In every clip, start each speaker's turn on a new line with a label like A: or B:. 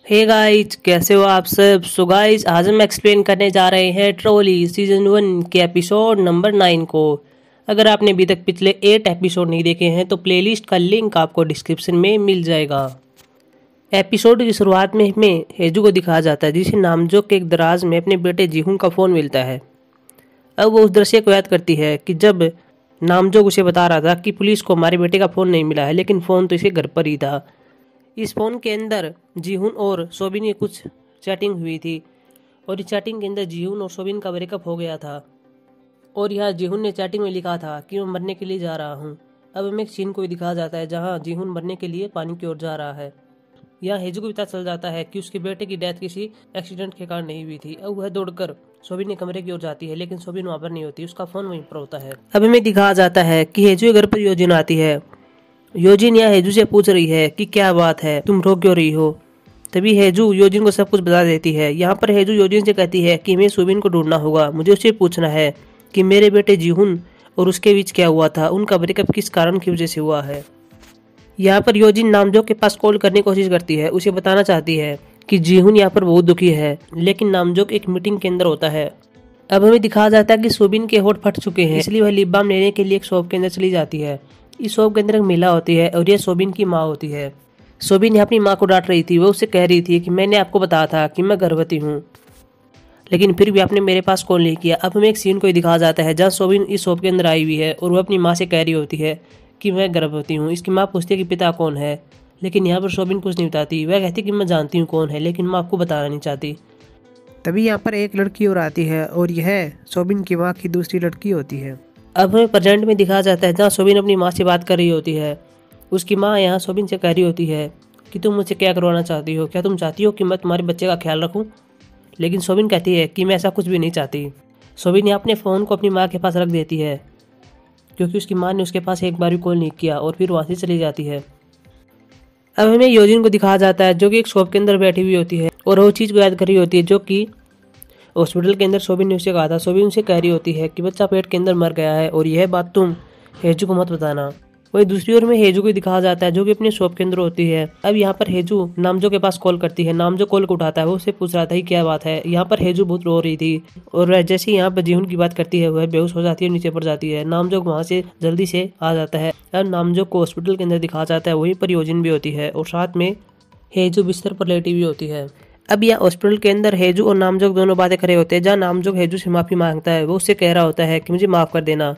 A: Hey guys, कैसे हो आप सब। सो गाइस, आज हम एक्सप्लेन करने जा रहे हैं ट्रोली सीजन 1 के एपिसोड नंबर 9 को। अगर आपने अभी तक पिछले 8 एपिसोड नहीं देखे हैं तो प्लेलिस्ट का लिंक आपको डिस्क्रिप्शन में मिल जाएगा। एपिसोड की शुरुआत में हमें हेजू को दिखाया जाता है जिसे नामजोक के एक दराज में अपने बेटे जीहुन का फ़ोन मिलता है। अब वो उस दृश्य को याद करती है कि जब नामजोक उसे बता रहा था कि पुलिस को हमारे बेटे का फ़ोन नहीं मिला है, लेकिन फ़ोन तो इसे घर पर ही था। इस फ़ोन के अंदर जीहुन और सोबिन की कुछ चैटिंग हुई थी और इस चैटिंग के अंदर जीहुन और सोबिन का ब्रेकअप हो गया था और यह जीहुन ने चैटिंग में लिखा था कि मैं मरने के लिए जा रहा हूँ। अब हमें एक सीन को भी दिखाया जाता है जहाँ जीहुन मरने के लिए पानी की ओर जा रहा है। यहाँ हेजू को पता चल जाता है कि उसके बेटे की डेथ किसी एक्सीडेंट के कारण नहीं हुई थी। अब वह दौड़कर सोबिन के कमरे की ओर जाती है, लेकिन सोबिन वहाँ पर नहीं होती, उसका फ़ोन वहीं पर होता है। अब हमें दिखाया जाता है कि हेजू के घर पर योजिन आती है। योजिन या हेजू से पूछ रही है कि क्या बात है, तुम रो क्यों रही हो। तभी हेजू योजिन को सब कुछ बता देती है। यहाँ पर हेजू योजिन से कहती है कि हमें सोबिन को ढूंढना होगा, मुझे उससे पूछना है कि मेरे बेटे जीहुन और उसके बीच क्या हुआ था, उनका ब्रेकअप किस कारण की वजह से हुआ है। यहाँ पर योजिन नामजोक के पास कॉल करने की कोशिश करती है, उसे बताना चाहती है कि जीहुन यहाँ पर बहुत दुखी है, लेकिन नामजोक एक मीटिंग के अंदर होता है। अब हमें दिखाया जाता है कि सोबिन के होठ फट चुके हैं, इसलिए वह लिप बाम लेने के लिए एक शॉप के अंदर चली जाती है। इस शॉप के अंदर एक महिला होती है और यह सोबिन की माँ होती है। सोबिन यहाँ अपनी माँ को डांट रही थी। वो उससे कह रही थी कि मैंने आपको बताया था कि मैं गर्भवती हूँ, लेकिन फिर भी आपने मेरे पास कॉल नहीं किया। अब हमें एक सीन को दिखाया जाता है जहाँ सोबिन इस शॉप के अंदर आई हुई है और वह अपनी माँ से कह रही होती है कि मैं गर्भवती हूँ। इसकी माँ पूछती है कि पिता कौन है, लेकिन यहाँ पर सोबिन कुछ नहीं बताती। वह कहती कि मैं जानती हूँ कौन है, लेकिन माँ आपको बताना नहीं चाहती।
B: तभी यहाँ पर एक लड़की और आती है और यह सोबिन की माँ की दूसरी लड़की होती है।
A: अब हमें प्रेजेंट में दिखाया जाता है जहाँ सोबिन अपनी माँ से बात कर रही होती है। उसकी माँ यहाँ सोबिन से कह रही होती है कि तुम मुझसे क्या करवाना चाहती हो, क्या तुम चाहती हो कि मैं तुम्हारे बच्चे का ख्याल रखूं। लेकिन सोबिन कहती है कि मैं ऐसा कुछ भी नहीं चाहती। सोबिन यहाँ अपने फ़ोन को अपनी माँ के पास रख देती है क्योंकि उसकी माँ ने उसके पास एक बार भी कॉल नहीं किया और फिर वहाँ से चली जाती है। अब हमें योजिन को दिखाया जाता है जो कि एक शॉप के अंदर बैठी हुई होती है और वो चीज़ को याद कर रही होती है जो कि हॉस्पिटल के अंदर सोबिन ने उसे कहा था। सोबिन उसे कह रही होती है कि बच्चा पेट के अंदर मर गया है और यह बात तुम हेजू को मत बताना। वही दूसरी ओर में हेजू को दिखाया जाता है जो कि अपने शॉप के अंदर होती है। अब यहाँ पर हेजू नामजो के पास कॉल करती है। नामजो कॉल को उठाता है, वो उससे पूछ रहा था कि क्या बात है। यहाँ पर हेजू बहुत रो रही थी और वह जैसे यहाँ पर जीहुन की बात करती है वह बेहोश हो जाती है, नीचे पड़ जाती है। नामजो वहाँ से जल्दी से आ जाता है। अब नामजो को हॉस्पिटल के अंदर दिखाया जाता है, वहीं पर योजिन भी होती है और साथ में हेजू बिस्तर पर लेटी हुई होती है। अब यह हॉस्पिटल के अंदर हेजू और नामजोक दोनों बातें खड़े होते हैं जहाँ नामजोक हेजू से माफ़ी मांगता है। वो उससे कह रहा होता है कि मुझे माफ़ कर देना,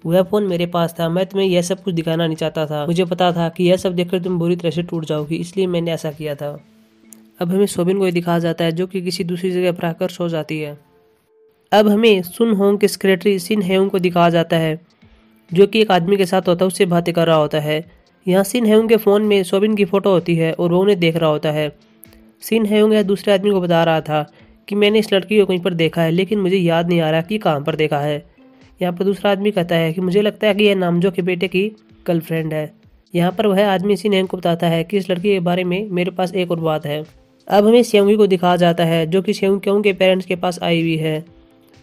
A: वह फ़ोन मेरे पास था, मैं तुम्हें यह सब कुछ दिखाना नहीं चाहता था, मुझे पता था कि यह सब देखकर तुम बुरी तरह से टूट जाओगी, इसलिए मैंने ऐसा किया था। अब हमें सोबिन को दिखाया जाता है जो कि किसी दूसरी जगह पर आकर सो जाती है। अब हमें सुन होंग के सेक्रेटरी सिन हेउंग को दिखाया जाता है जो कि एक आदमी के साथ होता है, उससे बातें कर रहा होता है। यहाँ सिन हेउंग के फ़ोन में सोबिन की फ़ोटो होती है और वो उन्हें देख रहा होता है। सिन हेउंग या दूसरे आदमी को बता रहा था कि मैंने इस लड़की को कहीं पर देखा है, लेकिन मुझे याद नहीं आ रहा कि कहाँ पर देखा है। यहाँ पर दूसरा आदमी कहता है कि मुझे लगता है कि यह नामजो के बेटे की गर्लफ्रेंड है। यहाँ पर वह आदमी सिन हेउंग को बताता है कि इस लड़की के बारे में मेरे पास एक और बात है। अब हमें सेउंगी को दिखाया जाता है जो कि सेउंग के पेरेंट्स के पास आई हुई है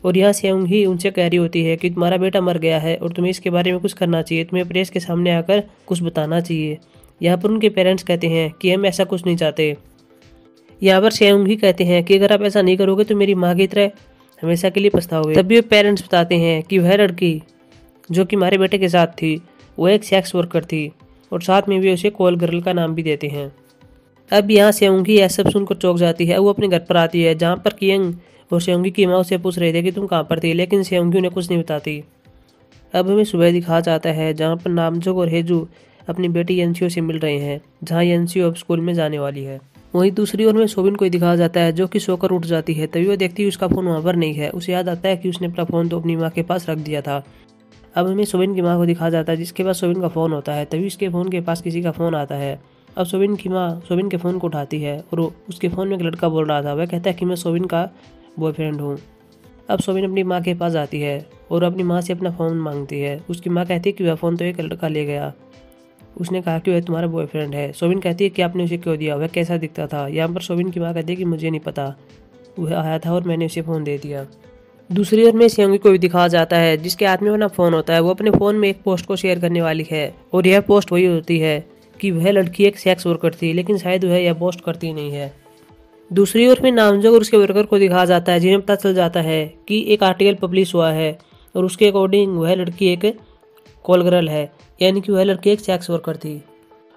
A: और यहाँ सेउंग ही उनसे कह रही होती है कि तुम्हारा बेटा मर गया है और तुम्हें इसके बारे में कुछ करना चाहिए, तुम्हें प्रेस के सामने आकर कुछ बताना चाहिए। यहाँ पर उनके पेरेंट्स कहते हैं कि हम ऐसा कुछ नहीं चाहते। यहाँ पर सेउंग ही कहते हैं कि अगर आप ऐसा नहीं करोगे तो मेरी माँ की तरह हमेशा के लिए पछताओगे। तब भी पेरेंट्स बताते हैं कि वह लड़की जो कि हमारे बेटे के साथ थी वह एक सेक्स वर्कर थी और साथ में भी उसे कॉल गर्ल का नाम भी देते हैं। अब यहाँ सेउंगी यह सब सुनकर चौंक जाती है। वो अपने घर पर आती है जहाँ पर कियंग और सेउंगी की माँ उसे पूछ रहे थे कि तुम कहाँ पर थी, लेकिन सेउंगी उन्हें कुछ नहीं बताती। अब हमें सुबह दिखाया जाता है जहाँ पर नामजोक और हेजू अपनी बेटी यंसियो से मिल रहे हैं, जहाँ यंसियो अब स्कूल में जाने वाली है। वहीं दूसरी ओर में सोबिन को दिखाया जाता है जो कि सोकर उठ जाती है। तभी वो देखती है उसका फ़ोन वहाँ पर नहीं है। उसे याद आता है कि उसने अपना फ़ोन तो अपनी माँ के पास रख दिया था। अब हमें सोबिन की माँ को दिखाया जाता है जिसके पास सोबिन का फ़ोन होता है। तभी उसके फ़ोन के पास किसी का फ़ोन आता है। अब सोबिन की माँ सोबिन के फ़ोन को उठाती है और उसके फ़ोन में एक लड़का बोल रहा था। वह कहता है कि मैं सोबिन का बॉयफ्रेंड हूँ। अब सोबिन अपनी माँ के पास आती है और अपनी माँ से अपना फ़ोन मांगती है। उसकी माँ कहती है कि वह फ़ोन तो एक लड़का ले गया, उसने कहा कि वह तुम्हारा बॉयफ्रेंड है। सोबिन कहती है कि आपने उसे क्यों दिया, वह कैसा दिखता था। यहाँ पर सोबिन की माँ कहती है कि मुझे नहीं पता, वह आया था और मैंने उसे फ़ोन दे दिया। दूसरी ओर में सेउंगी को भी दिखाया जाता है जिसके हाथ में अपना फ़ोन होता है। वो अपने फ़ोन में एक पोस्ट को शेयर करने वाली है और यह पोस्ट वही होती है कि वह लड़की एक सेक्स वर्कर थी, लेकिन शायद वह यह पोस्ट करती नहीं है। दूसरी ओर में नामजोग और उसके वर्कर को दिखाया जाता है, जिन्हें पता चल जाता है कि एक आर्टिकल पब्लिश हुआ है और उसके अकॉर्डिंग वह लड़की एक कॉल गर्ल है, यानी कि वह लड़की एक सेक्स वर्कर थी।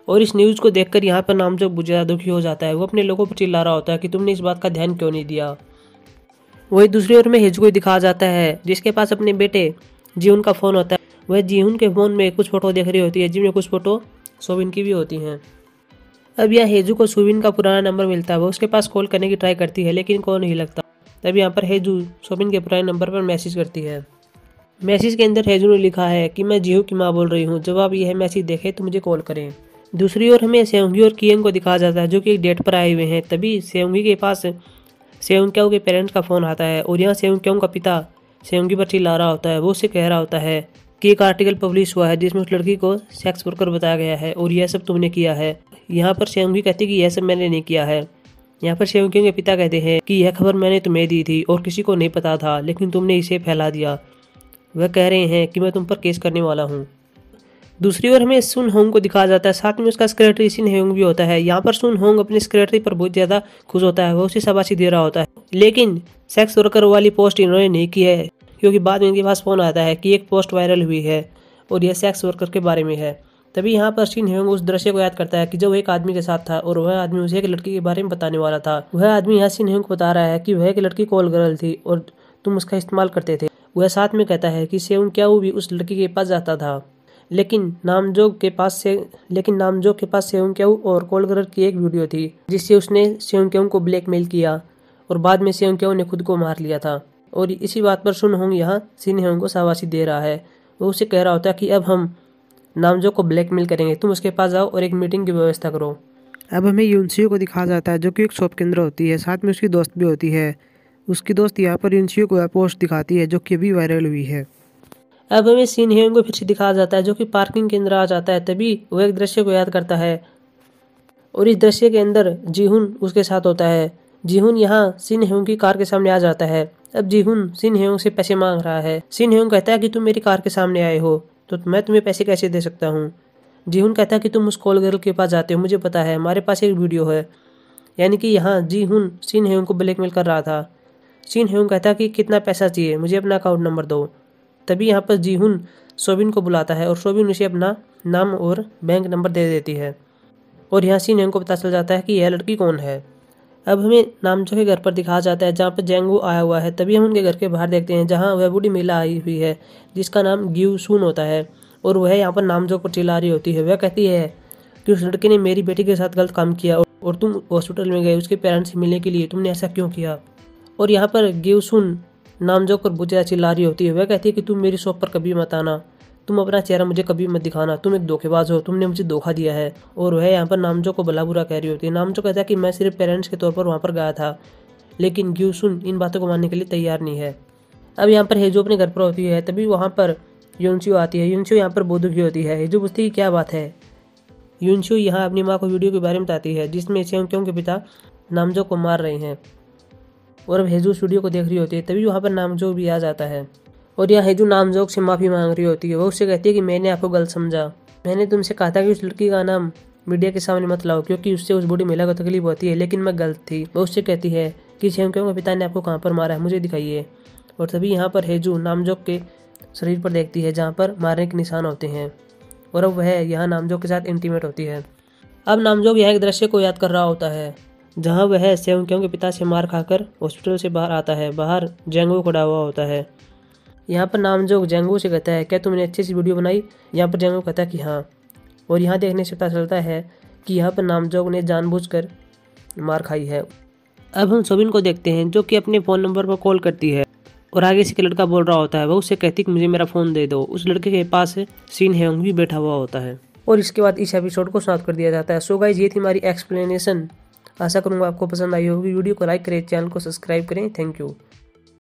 A: और इस न्यूज़ को देखकर यहाँ पर नामजोग बहुत ज़्यादा दुखी हो जाता है। वो अपने लोगों पर चिल्ला रहा होता है कि तुमने इस बात का ध्यान क्यों नहीं दिया। वही दूसरी ओर में हेजू को दिखाया जाता है, जिसके पास अपने बेटे जीहुन का फ़ोन होता है। वह जीहुन के फ़ोन में कुछ फ़ोटो देख रही होती है, जिनमें कुछ फ़ोटो सोबिन की भी होती हैं। अब यहाँ हेजू को सोबिन का पुराना नंबर मिलता है। वो उसके पास कॉल करने की ट्राई करती है, लेकिन कॉल नहीं लगता। तब यहाँ पर हेजू सोबिन के पुराने नंबर पर मैसेज करती है। मैसेज के अंदर हेजू ने लिखा है कि मैं जीहू की माँ बोल रही हूँ, जब आप यह मैसेज देखें तो मुझे कॉल करें। दूसरी ओर हमें सेयोंगी और कियंग को दिखाया जाता है, जो कि एक डेट पर आए हुए हैं। तभी सेयोंगी के पास सेयोंग्क्याओ के पेरेंट्स का फ़ोन आता है और यहाँ सेयोंग्क्याओ का पिता सेयोंगी पर चिल्ला रहा होता है। वो उससे कह रहा होता है कि एक आर्टिकल पब्लिश हुआ है जिसमें उस लड़की को सेक्स वर्कर बताया गया है और यह सब तुमने किया है। यहाँ पर सेयोंगी कहती है कि यह सब मैंने नहीं किया है। यहाँ पर सेयोंगी के पिता कहते हैं कि यह खबर मैंने तुम्हें दी थी और किसी को नहीं पता था, लेकिन तुमने इसे फैला दिया। वह कह रहे हैं कि मैं तुम पर केस करने वाला हूँ। दूसरी ओर हमें सुन होंग को दिखाया जाता है, साथ में उसका सेक्रेटरी सिन होंग भी होता है। यहाँ पर सुन होंग अपने सेक्रेटरी पर बहुत ज़्यादा खुश होता है। वो उसे शाबाशी दे रहा होता है, लेकिन सेक्स वर्कर वाली पोस्ट इन्होंने नहीं की है, क्योंकि बाद में इनके पास फ़ोन आता है कि एक पोस्ट वायरल हुई है और यह सेक्स वर्कर के बारे में है। तभी यहाँ पर सिन होंग उस दृश्य को याद करता है कि जब एक आदमी के साथ था और वह आदमी उसे एक लड़की के बारे में बताने वाला था। वह आदमी यहाँ सिन होंग को बता रहा है कि वह एक लड़की कॉल गर्ल थी और तुम उसका इस्तेमाल करते थे। वह साथ में कहता है कि सेयोंग्क्याओ भी उस लड़की के पास जाता था, लेकिन नामजोग के पास सेयोंग्क्याओ और कॉल गर्ल की एक वीडियो थी, जिससे उसने सेयोंग्क्याओ को ब्लैकमेल किया और बाद में सेयोंग्क्याओ ने खुद को मार लिया था। और इसी बात पर सुन होंग यहाँ सिन होंग को शाबाशी दे रहा है। वो उसे कह रहा होता है कि अब हम नामजोग को ब्लैकमेल करेंगे, तुम उसके पास जाओ और एक मीटिंग की व्यवस्था करो।
B: अब हमें यूनसियो को दिखाया जाता है, जो कि एक शॉप के अंदर होती है। साथ में उसकी दोस्त भी होती है। उसकी दोस्त यहाँ पर यूनसियो को पोस्ट दिखाती है, जो कि अभी वायरल हुई है।
A: अब हमें सिन होंग को फिर से दिखाया जाता है, जो कि पार्किंग के अंदर आ जाता है। तभी वह एक दृश्य को याद करता है और इस दृश्य के अंदर जीहुन उसके साथ होता है। जीहुन यहाँ सिन होंग की कार के सामने आ जाता है। अब जीहुन सिन होंग से पैसे मांग रहा है। सिन होंग कहता है कि तुम मेरी कार के सामने आए हो तो मैं तुम्हें पैसे कैसे दे सकता हूँ। जीहुन कहता है कि तुम उस कॉल गर्ल के पास जाते हो, मुझे पता है, हमारे पास एक वीडियो है। यानी कि यहाँ जीहुन सिन होंग को ब्लैकमेल कर रहा था। सिन होंग कहता है कि कितना पैसा चाहिए, मुझे अपना अकाउंट नंबर दो। तभी यहाँ पर जीहुन सोबिन को बुलाता है और सोबिन उसे अपना नाम और बैंक नंबर दे देती है और यहाँ सिन होंग को पता चल जाता है कि यह लड़की कौन है। अब हमें नामजो के घर पर दिखाया जाता है, जहाँ पर जेंगू आया हुआ है। तभी हम उनके घर के बाहर देखते हैं, जहाँ वह बूढ़ी महिला आई हुई है, जिसका नाम ग्यू सून होता है और वह यहाँ पर नामजो पर चिल्ला रही होती है। वह कहती है कि उस लड़के ने मेरी बेटी के साथ गलत काम किया और तुम हॉस्पिटल में गए उसके पेरेंट्स से मिलने के लिए, तुमने ऐसा क्यों किया। और यहाँ पर ग्यू सून नामजो पर बहुत ज़्यादा चिल्ला रही होती है। वह कहती है कि तुम मेरी शॉप पर कभी मत आना, तुम अपना चेहरा मुझे कभी मत दिखाना, तुम एक धोखेबाज हो, तुमने मुझे धोखा दिया है। और वह यहाँ पर नामजो को भला बुरा कह रही होती है। नामजो कहता है कि मैं सिर्फ पेरेंट्स के तौर पर वहाँ पर गया था, लेकिन ग्यू सून इन बातों को मानने के लिए तैयार नहीं है। अब यहाँ पर हेजू अपने घर पर होती है। तभी वहाँ पर यूनसियो आती है। यूनसियो यहाँ पर बहुत दुखी होती है। हेजू पूछती है क्या बात है। यूनसियो यहाँ अपनी माँ को वीडियो के बारे में बताती है, जिसमें सेयोंग्क्याओ के पिता नामजो को मार रहे हैं और अब हेजू उस वीडियो को देख रही होती है। तभी वहाँ पर नामजो भी आ जाता है और यहाँ हेजू नामजोग से माफ़ी मांग रही होती है। वो उससे कहती है कि मैंने आपको गलत समझा, मैंने तुमसे कहा था कि उस लड़की का नाम मीडिया के सामने मत लाओ, क्योंकि उससे उस बूढ़ी महिला को तकलीफ होती है, लेकिन मैं गलत थी। वो उससे कहती है कि सेयोंग्क्याओ के पिता ने आपको कहाँ पर मारा है, मुझे दिखाइए। और तभी यहाँ पर हेजू नामजोग के शरीर पर देखती है, जहाँ पर मारने के निशान होते हैं और अब वह यहाँ नामजोग के साथ इंटीमेट होती है। अब नामजोग यहाँ एक दृश्य को याद कर रहा होता है, जहाँ वह सेयोंग्क्याओ के पिता से मार खाकर हॉस्पिटल से बाहर आता है। बाहर जेंगू खड़ा हुआ होता है। यहाँ पर नामजोग जेंगू से कहता है क्या तुमने अच्छी सी वीडियो बनाई। यहाँ पर जेंगू कहता है कि हाँ। और यहाँ देखने से पता चलता है कि यहाँ पर नामजोग ने जानबूझकर मार खाई है। अब हम सोबिन को देखते हैं, जो कि अपने फ़ोन नंबर पर कॉल करती है और आगे से एक लड़का बोल रहा होता है। वह उससे कहती कि मुझे मेरा फ़ोन दे दो। उस लड़के के पास सिन होंग भी बैठा हुआ होता है और इसके बाद इस एपिसोड को समाप्त कर दिया जाता है। सो गाइस, ये थी हमारी एक्सप्लेनेशन। आशा करूँगा आपको पसंद आई होगी। वीडियो को लाइक करें, चैनल को सब्सक्राइब करें। Thank you.